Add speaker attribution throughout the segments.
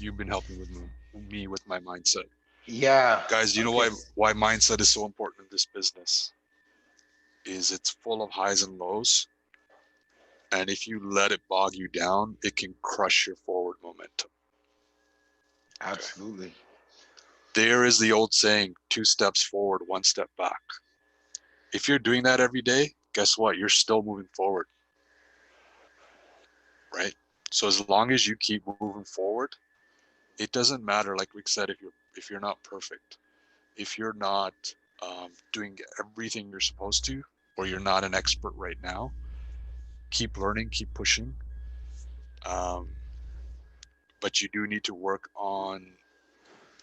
Speaker 1: you've been helping with me with my mindset.
Speaker 2: Yeah.
Speaker 1: Guys, you know
Speaker 2: Okay.
Speaker 1: why mindset is so important in this business? Is it's full of highs and lows, and if you let it bog you down, it can crush your forward momentum. Okay.
Speaker 2: Absolutely.
Speaker 1: There is the old saying, 2 steps forward, 1 step back. If you're doing that every day, guess what? You're still moving forward, right? So as long as you keep moving forward, it doesn't matter, like Rick said, if you're not perfect, if you're not doing everything you're supposed to, or you're not an expert right now, keep learning, keep pushing. Um, but you do need to work on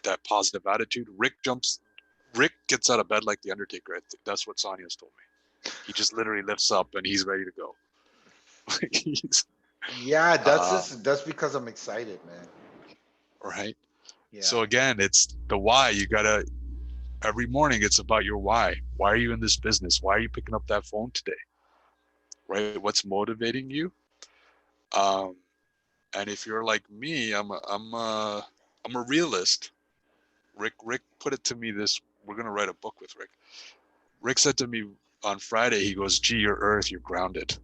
Speaker 1: that positive attitude. Rick gets out of bed like the Undertaker. That's what Sonya's told me. He just literally lifts up and he's ready to go. he's,
Speaker 2: Yeah,
Speaker 1: uh,
Speaker 2: that's because I'm excited, man.
Speaker 1: right.
Speaker 2: Yeah.
Speaker 1: So again, it's the why. You gotta every morning. It's about your why. Why are you in this business? Why are you picking up that phone today? Right. What's motivating you? Um, and if you're like me, I'm a realist. Rick put it to me this. We're gonna write a book with Rick. Rick said to me on Friday, he goes, "Gee, you're Earth, you're grounded,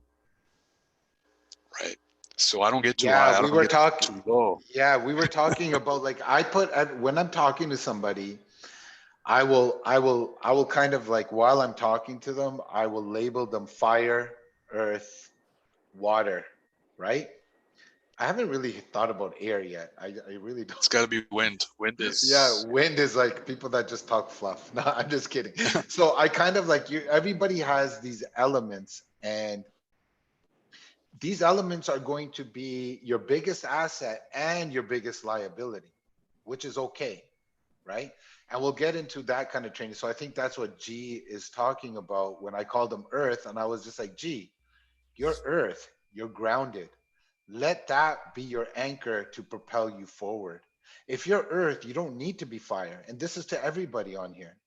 Speaker 1: right? So I don't get too high,
Speaker 2: Yeah,
Speaker 1: I
Speaker 2: we
Speaker 1: don't
Speaker 2: were
Speaker 1: get
Speaker 2: talking.
Speaker 1: too low."
Speaker 2: Yeah, we were talking about like when I'm talking to somebody, I will kind of like while I'm talking to them, I will label them fire, earth, water, right? I haven't really thought about air yet. I really don't.
Speaker 1: It's got to be wind. Wind
Speaker 2: Yeah,
Speaker 1: is
Speaker 2: wind is like people that just talk fluff. No, I'm just kidding. So I kind of like you. Everybody has these elements, and these elements are going to be your biggest asset and your biggest liability, which is okay, right? And we'll get into that kind of training. So I think that's what G is talking about when I called him Earth, and I was just like, G, you're Earth, you're grounded. Let that be your anchor to propel you forward. If you're Earth, you don't need to be fire. And this is to everybody on here.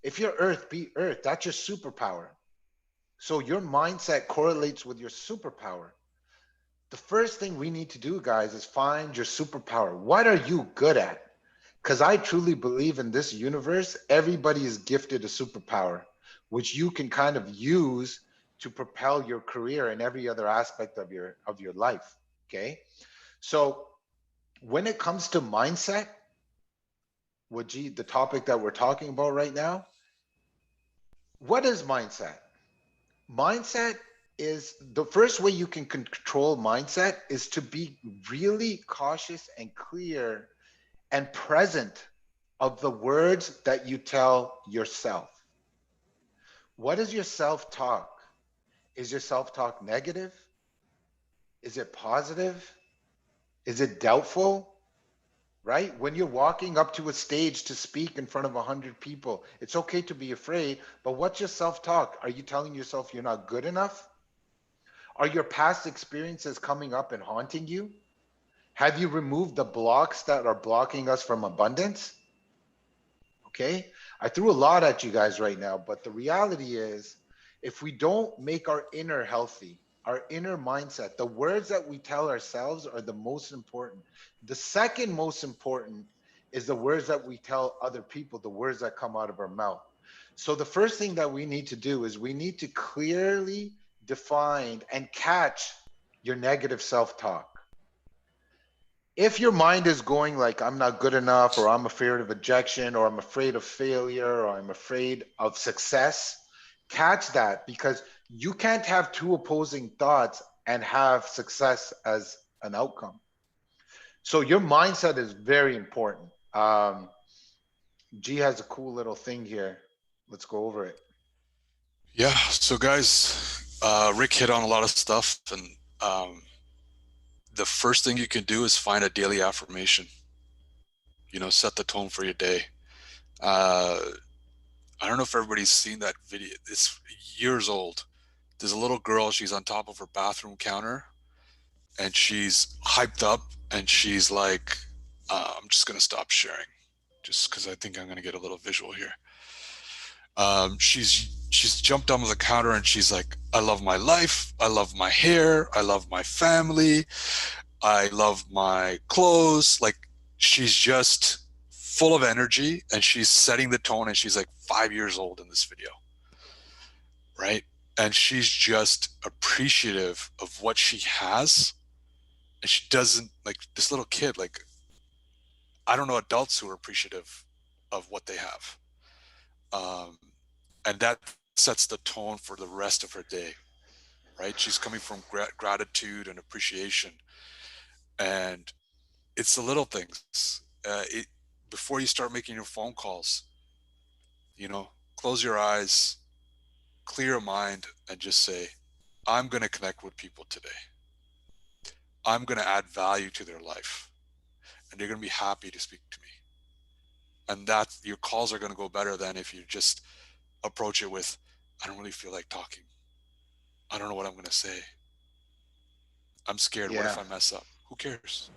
Speaker 2: If you're Earth, be Earth. That's your superpower. So your mindset correlates with your superpower. The first thing we need to do, guys, is find your superpower. What are you good at? Because I truly believe in this universe, everybody is gifted a superpower, which you can kind of use to propel your career and every other aspect of your life. Okay. So when it comes to mindset, the topic that we're talking about right now, what is mindset? Mindset is the first way you can control mindset is to be really cautious and clear and present of the words that you tell yourself. What is your self talk? Is your self talk negative? Is it positive? Is it doubtful? Right? When you're walking up to a stage to speak in front of 100 people, it's okay to be afraid, but what's your self talk? Are you telling yourself you're not good enough? Are your past experiences coming up and haunting you? Have you removed the blocks that are blocking us from abundance? Okay. I threw a lot at you guys right now, but the reality is if we don't make our inner healthy, our inner mindset, the words that we tell ourselves are the most important. The second most important is the words that we tell other people, the words that come out of our mouth. So the first thing that we need to do is we need to clearly define and catch your negative self-talk. If your mind is going like I'm not good enough, or I'm afraid of rejection, or I'm afraid of failure, or I'm afraid of success, catch that, because you can't have two opposing thoughts and have success as an outcome. So your mindset is very important. G has a cool little thing here. Let's go over it.
Speaker 1: yeah. So guys, Rick hit on a lot of stuff, and the first thing you can do is find a daily affirmation. Set the tone for your day. Uh, I don't know if everybody's seen that video. It's years old. There's a little girl. She's on top of her bathroom counter, and she's hyped up, and she's like, "I'm just gonna stop sharing, just because I think I'm gonna get a little visual here." She's jumped on the counter, and she's like, "I love my life. I love my hair. I love my family. I love my clothes." Like she's just full of energy, and she's setting the tone, and she's like 5 years old in this video, right? And she's just appreciative of what she has, and she doesn't, like, this little kid, like, I don't know adults who are appreciative of what they have. um, and that sets the tone for the rest of her day, right? She's coming from gratitude and appreciation, and it's the little things. Before you start making your phone calls, close your eyes, clear your mind, and just say, I'm going to connect with people today. I'm going to add value to their life, and they're going to be happy to speak to me. And that your calls are going to go better than if you just approach it with, I don't really feel like talking. I don't know what I'm going to say. I'm scared. What
Speaker 2: Yeah.
Speaker 1: if I mess up? Who cares?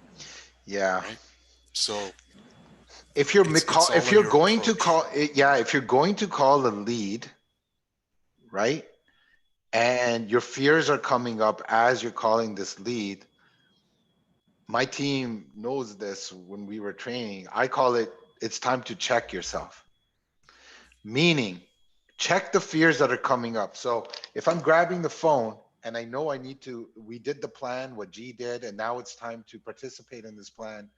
Speaker 2: Yeah.
Speaker 1: Right? So
Speaker 2: If you're
Speaker 1: it's all
Speaker 2: if
Speaker 1: in
Speaker 2: you're
Speaker 1: your
Speaker 2: going to
Speaker 1: approach.
Speaker 2: call it, yeah, if you're going to call a lead, right? And your fears are coming up as you're calling this lead. My team knows this when we were training. I call it, it's time to check yourself. Meaning, check the fears that are coming up. So if I'm grabbing the phone and I know I need to, we did the plan, what G did, and now it's time to participate in this plan,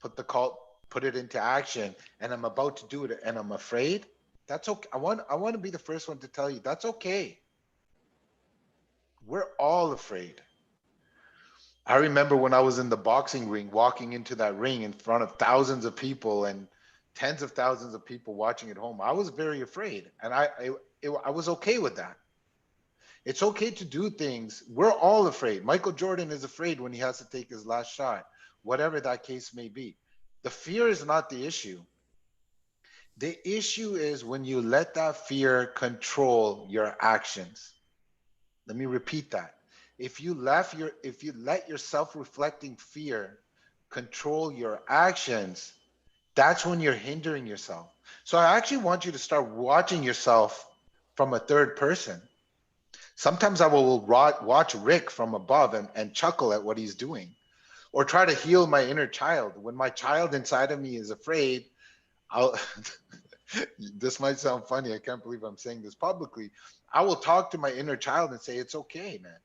Speaker 2: put the call, put it into action, and I'm about to do it and I'm afraid, that's okay. I want to be the first one to tell you that's okay. We're all afraid. I remember when I was in the boxing ring, walking into that ring in front of thousands of people and tens of thousands of people watching at home. I was very afraid, and I was okay with that. It's okay to do things. We're all afraid. Michael Jordan is afraid when he has to take his last shot, whatever that case may be. The fear is not the issue. The issue is when you let that fear control your actions. Let me repeat that. If you let your self-reflecting fear control your actions, that's when you're hindering yourself. So I actually want you to start watching yourself from a third person. Sometimes I will watch Rick from above and chuckle at what he's doing, or try to heal my inner child. When my child inside of me is afraid, I'll this might sound funny. I can't believe I'm saying this publicly. I will talk to my inner child and say, it's okay, man.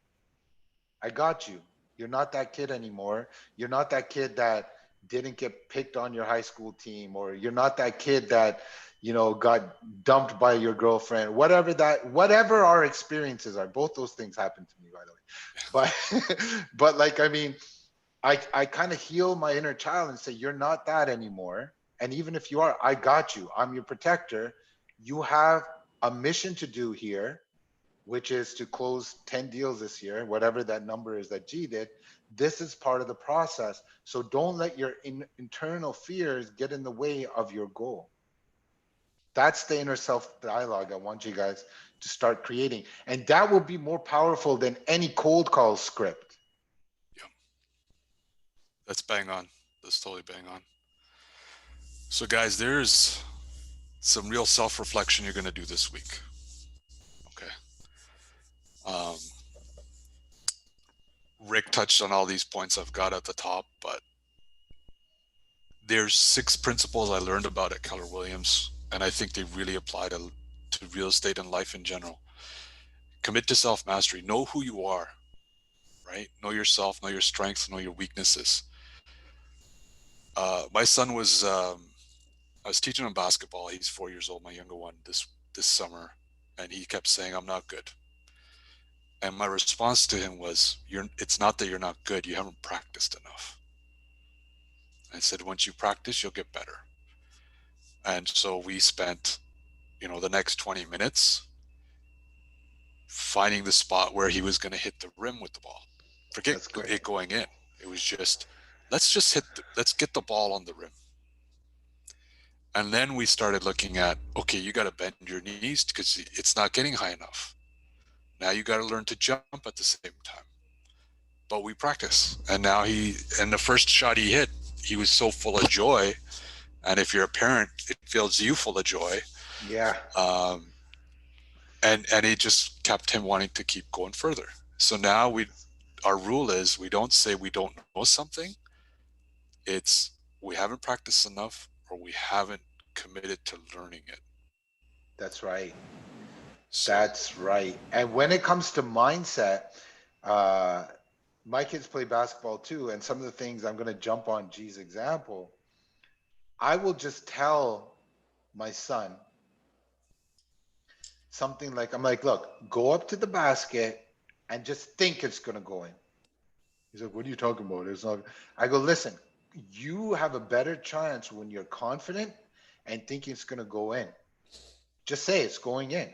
Speaker 2: I got you. You're not that kid anymore. You're not that kid that didn't get picked on your high school team, or you're not that kid that, got dumped by your girlfriend. Whatever our experiences are, both those things happen to me, by the way. But like, I mean, I kind of heal my inner child and say, you're not that anymore. And even if you are, I got you. I'm your protector. You have a mission to do here, which is to close 10 deals this year, whatever that number is that G did. This is part of the process. So don't let your internal fears get in the way of your goal. That's the inner self dialogue I want you guys to start creating. And that will be more powerful than any cold call script.
Speaker 1: Yeah, that's bang on. That's totally bang on. So, guys, there's some real self-reflection you're going to do this week. Okay. Um, Rick touched on all these points I've got at the top, but there's 6 principles I learned about at Keller Williams, and I think they really apply to real estate and life in general. Commit to self-mastery. Know who you are, right? Know yourself, know your strengths, know your weaknesses. My son was, I was teaching him basketball. He's 4 years old, my younger one, this summer, and he kept saying, I'm not good. And my response to him was, it's not that you're not good, you haven't practiced enough. I said, once you practice, you'll get better. And so we spent, the next 20 minutes finding the spot where he was going to hit the rim with the ball. Forget
Speaker 2: That's great.
Speaker 1: it going in. It was just, let's get the ball on the rim. And then we started looking at, okay, you got to bend your knees because it's not getting high enough. Now you got to learn to jump at the same time. But we practice. And now and the first shot he hit, he was so full of joy. And if you're a parent, it fills you full of joy.
Speaker 2: Yeah.
Speaker 1: And it just kept him wanting to keep going further. So now our rule is we don't say we don't know something. It's we haven't practiced enough, or we haven't committed to learning it.
Speaker 2: That's right.
Speaker 1: So,
Speaker 2: That's right. And when it comes to mindset, uh, my kids play basketball too. And some of the things I'm going to jump on G's example, I will just tell my son something like, I'm like, look, go up to the basket and just think it's going to go in. He's like, what are you talking about? It's not. I go, listen, you have a better chance when you're confident and think it's going to go in. Just say it's going in.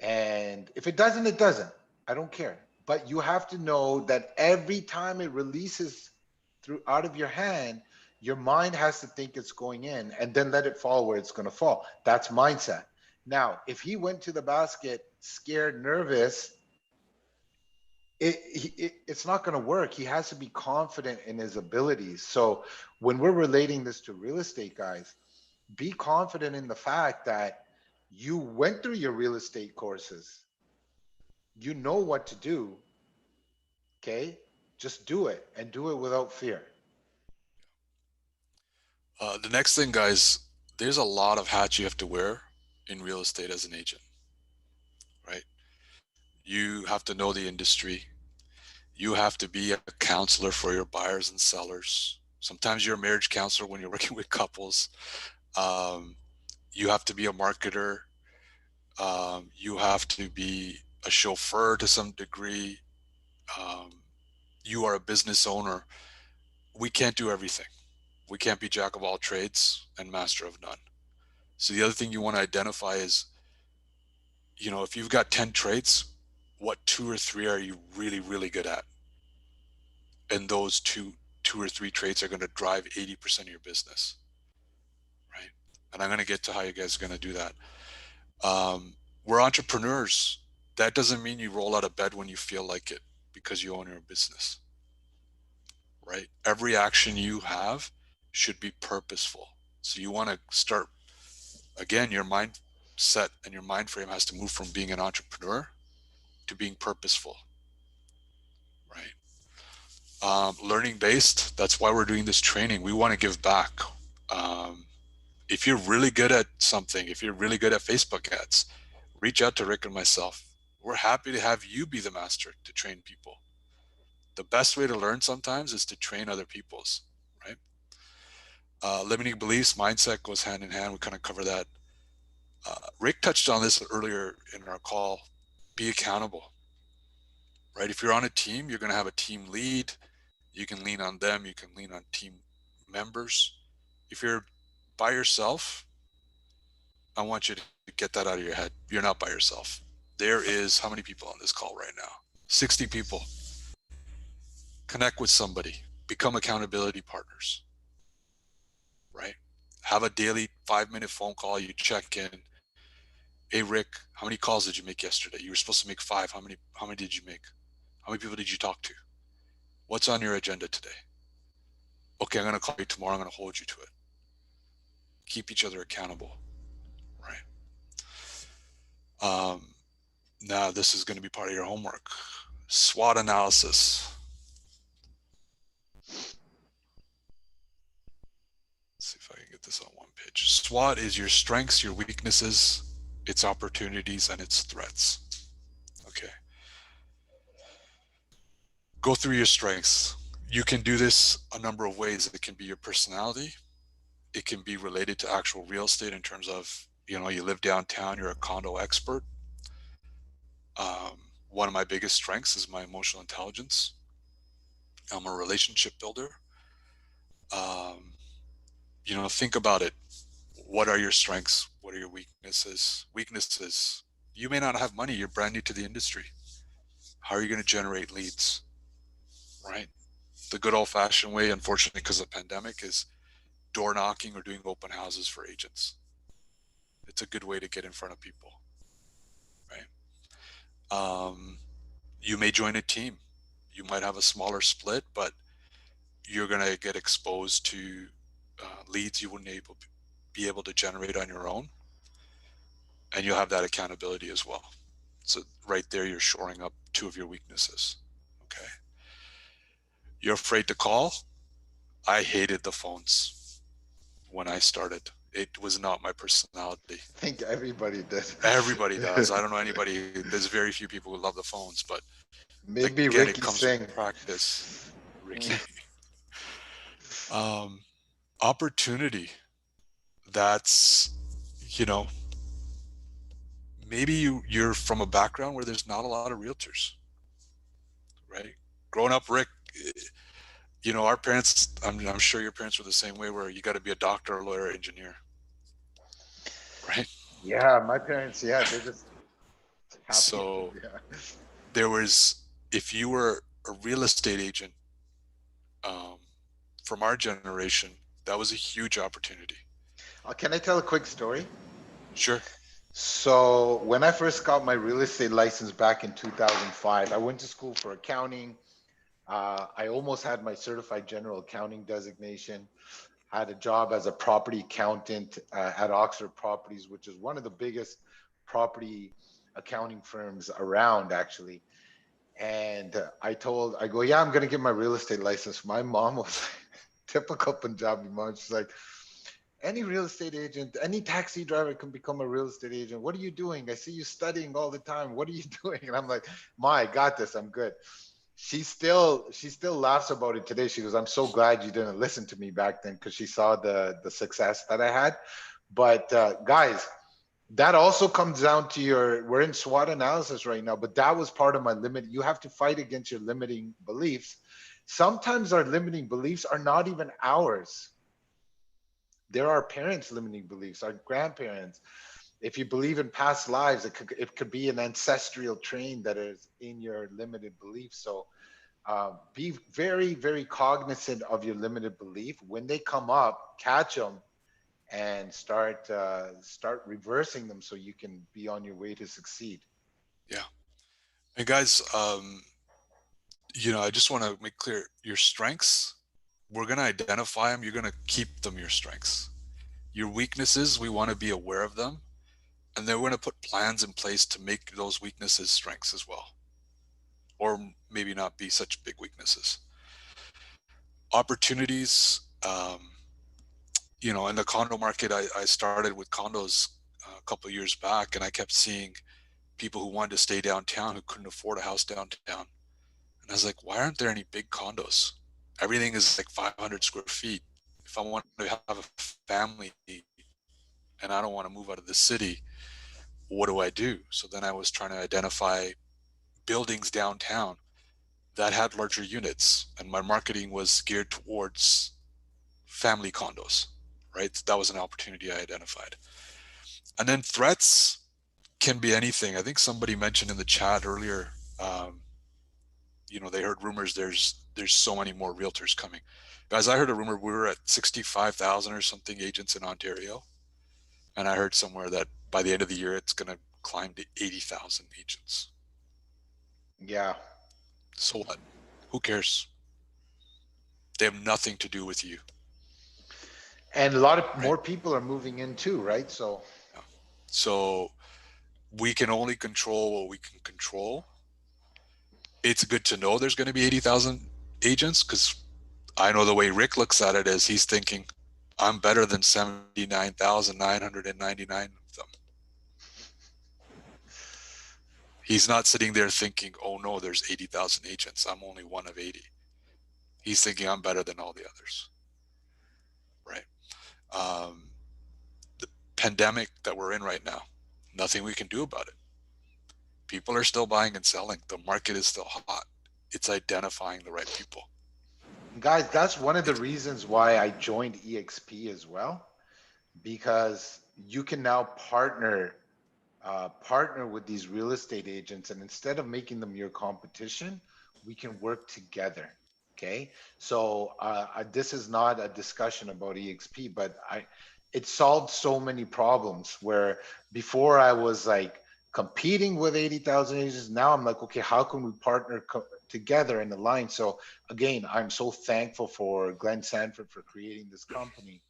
Speaker 2: And if it doesn't, it doesn't. I don't care. But you have to know that every time it releases through out of your hand, your mind has to think it's going in and then let it fall where it's going to fall. That's mindset. Now, if he went to the basket scared, nervous, it's not going to work. He has to be confident in his abilities. So when we're relating this to real estate, guys, be confident in the fact that you went through your real estate courses. You know what to do. Okay, just do it and do it without fear.
Speaker 1: the next thing, guys, there's a lot of hats you have to wear in real estate as an agent, right? You have to know the industry. You have to be a counselor for your buyers and sellers. Sometimes you're a marriage counselor when you're working with couples. Um, you have to be a marketer. You have to be a chauffeur to some degree. Um, you are a business owner. We can't do everything. We can't be jack of all trades and master of none. So the other thing you want to identify is, if you've got 10 traits, what two or three are you really, really good at? And those two or three traits are going to drive 80% of your business, right? And I'm going to get to how you guys are going to do that. We're entrepreneurs. That doesn't mean you roll out of bed when you feel like it because you own your business, right? Every action you have should be purposeful. So you want to start, again, your mindset and your mind frame has to move from being an entrepreneur to being purposeful, right? Learning based, that's why we're doing this training. We want to give back. Um, if you're really good at something, if you're really good at Facebook ads, reach out to Rick and myself. We're happy to have you be the master to train people. The best way to learn sometimes is to train other people's, right? Limiting beliefs, mindset goes hand in hand. We kind of cover that. Rick touched on this earlier in our call. Be accountable, right? If you're on a team, you're going to have a team lead. You can lean on them. You can lean on team members. If you're by yourself, I want you to get that out of your head. You're not by yourself. There is how many people on this call right now? 60 people. Connect with somebody. Become accountability partners, right? Have a daily 5-minute phone call. You check in. Hey Rick, how many calls did you make yesterday? You were supposed to make 5. How many did you make? How many people did you talk to? What's on your agenda today? Okay, I'm going to call you tomorrow. I'm going to hold you to it. Keep each other accountable, right? Um, Now, this is going to be part of your homework. SWOT analysis. Let's see if I can get this on one page. SWOT is your strengths, your weaknesses, its opportunities, and its threats. Okay. Go through your strengths. You can do this a number of ways. It can be your personality. It can be related to actual real estate in terms of, you live downtown, you're a condo expert. One of my biggest strengths is my emotional intelligence. I'm a relationship builder. Um, think about it. What are your strengths? What are your weaknesses? Weaknesses. You may not have money. You're brand new to the industry. How are you going to generate leads? Right? The good old fashioned way, unfortunately, because of the pandemic, is door knocking or doing open houses for agents. It's a good way to get in front of people. Right? Um, you may join a team. You might have a smaller split, but you're going to get exposed to leads you wouldn't be able to generate on your own, and you'll have that accountability as well. So right there, you're shoring up two of your weaknesses. Okay. You're afraid to call. I hated the phones when I started. It was not my personality.
Speaker 2: I think everybody did.
Speaker 1: Everybody does. I don't know anybody. There's very few people who love the phones, but
Speaker 2: Maybe
Speaker 1: again, it
Speaker 2: Ricky
Speaker 1: comes with
Speaker 2: Singh.
Speaker 1: practice. Ricky, um, opportunity. That's, you know, maybe you're from a background where there's not a lot of realtors, right? Growing up, Rick, our parents. I'm sure your parents were the same way, where you got to be a doctor, a lawyer, engineer, right?
Speaker 2: Yeah, my parents, yeah, they're just happy.
Speaker 1: So
Speaker 2: Yeah.
Speaker 1: there was, if you were a real estate agent, um, from our generation, that was a huge opportunity.
Speaker 2: Can I tell a quick story?
Speaker 1: Sure.
Speaker 2: So when I first got my real estate license back in 2005, I went to school for accounting. I almost had my certified general accounting designation. Had a job as a property accountant at Oxford Properties, which is one of the biggest property accounting firms around, actually. And I go, yeah, I'm going to get my real estate license. My mom was typical Punjabi mom. She's like, any real estate agent, any taxi driver can become a real estate agent. What are you doing? I see you studying all the time. What are you doing? And I'm like, Ma, I got this. I'm good. She still laughs about it today. She goes, I'm so glad you didn't listen to me back then, because she saw the success that I had. But guys, that also comes down to we're in SWOT analysis right now, but that was part of my limit. You have to fight against your limiting beliefs. Sometimes our limiting beliefs are not even ours. There are parents' limiting beliefs, our grandparents. If you believe in past lives, it could be an ancestral train that is in your limited beliefs. So be very, very cognizant of your limited belief. When they come up, catch them and start reversing them so you can be on your way to succeed.
Speaker 1: Yeah. And guys, I just want to make clear your strengths. We're going to identify them. You're going to keep them your strengths. Your weaknesses, we want to be aware of them. And then we're going to put plans in place to make those weaknesses strengths as well. Or maybe not be such big weaknesses. Opportunities, in the condo market, I started with condos a couple of years back, and I kept seeing people who wanted to stay downtown who couldn't afford a house downtown. And I was like, why aren't there any big condos? Everything is like 500 square feet. If I want to have a family and I don't want to move out of the city, what do? So then I was trying to identify buildings downtown that had larger units, and my marketing was geared towards family condos, right? That was an opportunity I identified. And then threats can be anything. I think somebody mentioned in the chat earlier, um, they heard rumors there's so many more realtors coming. Guys, I heard a rumor we were at 65,000 or something agents in Ontario, and I heard somewhere that by the end of the year it's going to climb to 80,000 agents.
Speaker 2: Yeah.
Speaker 1: So what? Who cares? They have nothing to do with you,
Speaker 2: And a lot of
Speaker 1: right?
Speaker 2: more people are moving in too, right? So
Speaker 1: Yeah. So we can only control what we can control. It's good to know there's going to be 80,000 agents, because I know the way Rick looks at it is he's thinking, I'm better than 79,999 of them. He's not sitting there thinking, oh no, there's 80,000 agents. I'm only one of 80. He's thinking, I'm better than all the others, right? Um, the pandemic that we're in right now, nothing we can do about it. People are still buying and selling. The market is still hot. It's identifying the right people,
Speaker 2: guys,
Speaker 1: right?
Speaker 2: that's one of the
Speaker 1: It's
Speaker 2: reasons why I joined EXP as well, because you can now partner with these real estate agents, and instead of making them your competition, we can work together. Okay, so this is not a discussion about EXP, but it solved so many problems where before I was like competing with 80,000 agents. Now I'm like, okay, how can we partner together and align? So again, I'm so thankful for Glenn Sanford for creating this company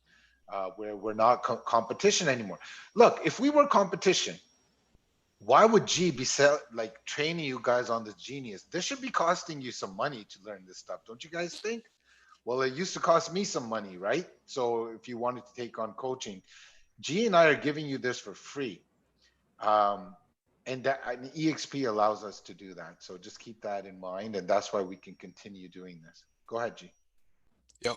Speaker 2: where we're not competition anymore. Look, if we were competition, why would G be like training you guys on this genius? This should be costing you some money to learn this stuff, don't you guys think? Well, it used to cost me some money, right? So if you wanted to take on coaching, G and I are giving you this for free. Um, and EXP allows us to do that. So just keep that in mind. And that's why we can continue doing this. Go ahead, G.
Speaker 1: Yep.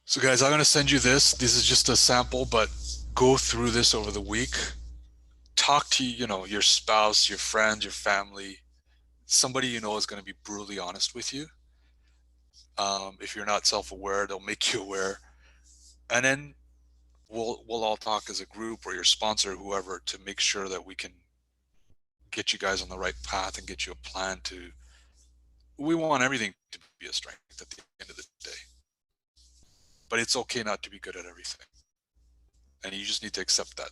Speaker 1: So guys, I'm going to send you this. This is just a sample, but go through this over the week. Talk to, your spouse, your friends, your family, somebody you know is going to be brutally honest with you. If you're not self-aware, they'll make you aware. And then we'll all talk as a group or your sponsor, whoever, to make sure that we can get you guys on the right path and get you a plan to. We want everything to be a strength at the end of the day, but it's okay not to be good at everything, and you just need to accept that.